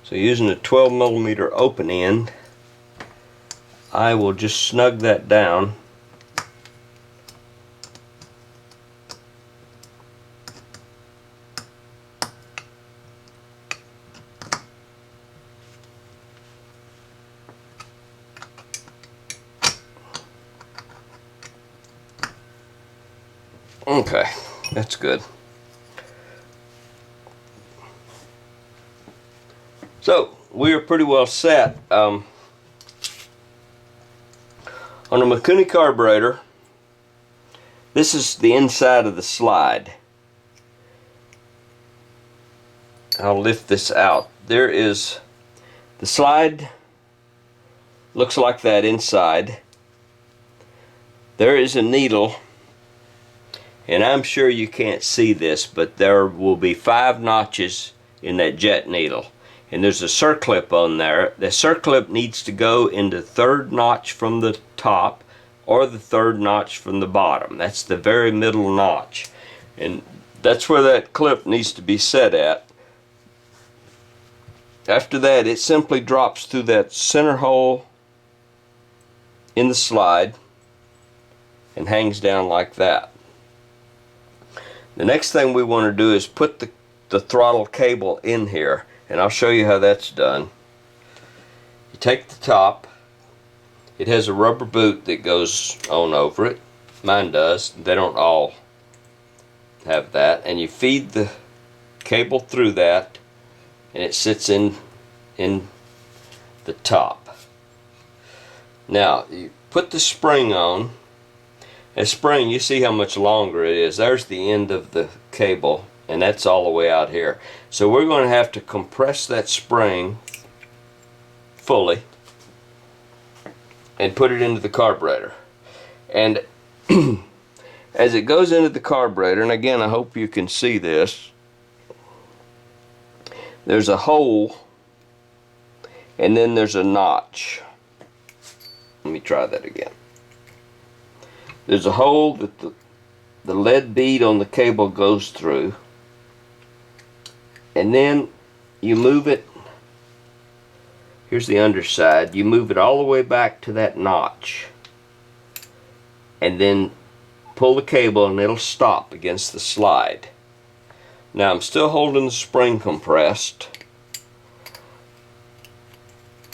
So using a 12mm open end, I will just snug that down. Okay, that's good. So we are pretty well set. On a Mikuni carburetor, this is the inside of the slide. I'll lift this out. There is the slide, looks like that inside. There is a needle, and I'm sure you can't see this, but there will be 5 notches in that jet needle. And there's a circlip on there. The circlip needs to go in the 3rd notch from the top or the 3rd notch from the bottom. That's the very middle notch. And that's where that clip needs to be set at. After that, it simply drops through that center hole in the slide and hangs down like that. The next thing we want to do is put the throttle cable in here, and I'll show you how that's done. You take the top. It has a rubber boot that goes on over it. Mine does. They don't all have that. And you feed the cable through that, and it sits in the top. Now you put the spring on. A spring, you see how much longer it is. There's the end of the cable, and that's all the way out here. So we're going to have to compress that spring fully and put it into the carburetor. And as it goes into the carburetor, and again I hope you can see this, there's a hole and then there's a notch. Let me try that again. There's a hole that the lead bead on the cable goes through, and then you move it. Here's the underside. You move it all the way back to that notch, and then pull the cable and it'll stop against the slide. Now I'm still holding the spring compressed.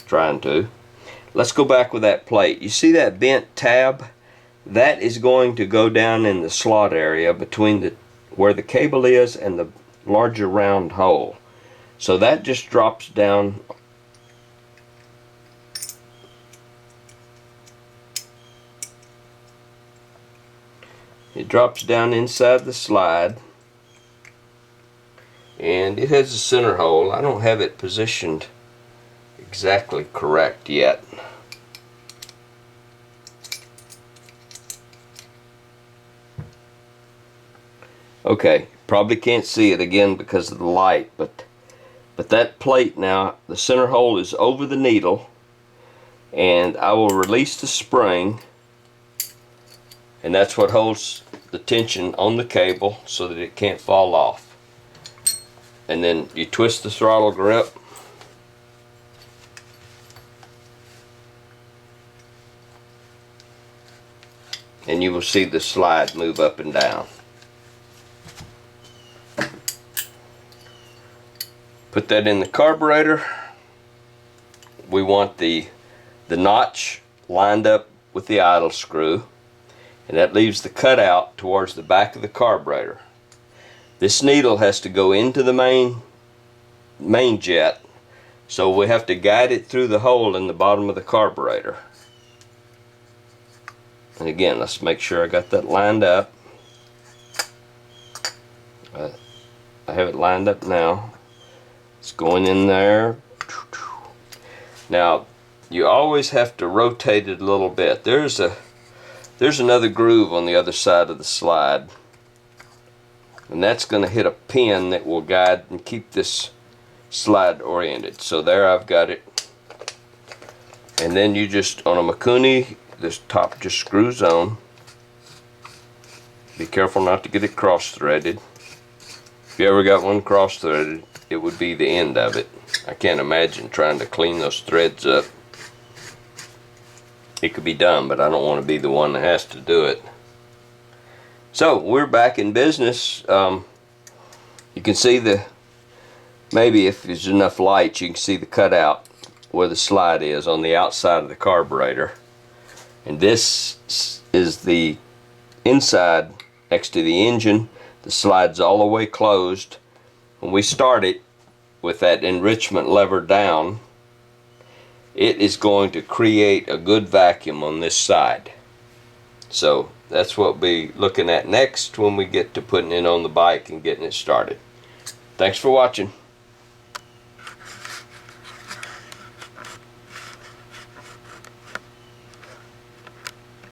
Trying to. Let's go back with that plate. You see that bent tab? That is going to go down in the slot area between where the cable is and the larger round hole. So that just drops down. It drops down inside the slide, and it has a center hole. I don't have it positioned exactly correct yet. Okay, probably can't see it again because of the light, but that plate now, the center hole is over the needle, and I will release the spring, and that's what holds the tension on the cable so that it can't fall off. And then you twist the throttle grip, and you will see the slide move up and down. Put that in the carburetor. We want the notch lined up with the idle screw, and that leaves the cutout towards the back of the carburetor. This needle has to go into the main jet, so we have to guide it through the hole in the bottom of the carburetor. And again, let's make sure I got that lined up. I have it lined up now. It's going in there. Now you always have to rotate it a little bit. There's another groove on the other side of the slide, and that's going to hit a pin that will guide and keep this slide oriented. So there, I've got it. And then you just, on a Mikuni, this top just screws on. Be careful not to get it cross-threaded. If you ever got one cross-threaded, it would be the end of it. I can't imagine trying to clean those threads up. It could be done, but I don't want to be the one that has to do it. So we're back in business. You can see maybe if there's enough light, you can see the cutout where the slide is on the outside of the carburetor. And this is the inside next to the engine. The slide's all the way closed. When we start it with that enrichment lever down, it is going to create a good vacuum on this side. So that's what we'll be looking at next when we get to putting it on the bike and getting it started. Thanks for watching.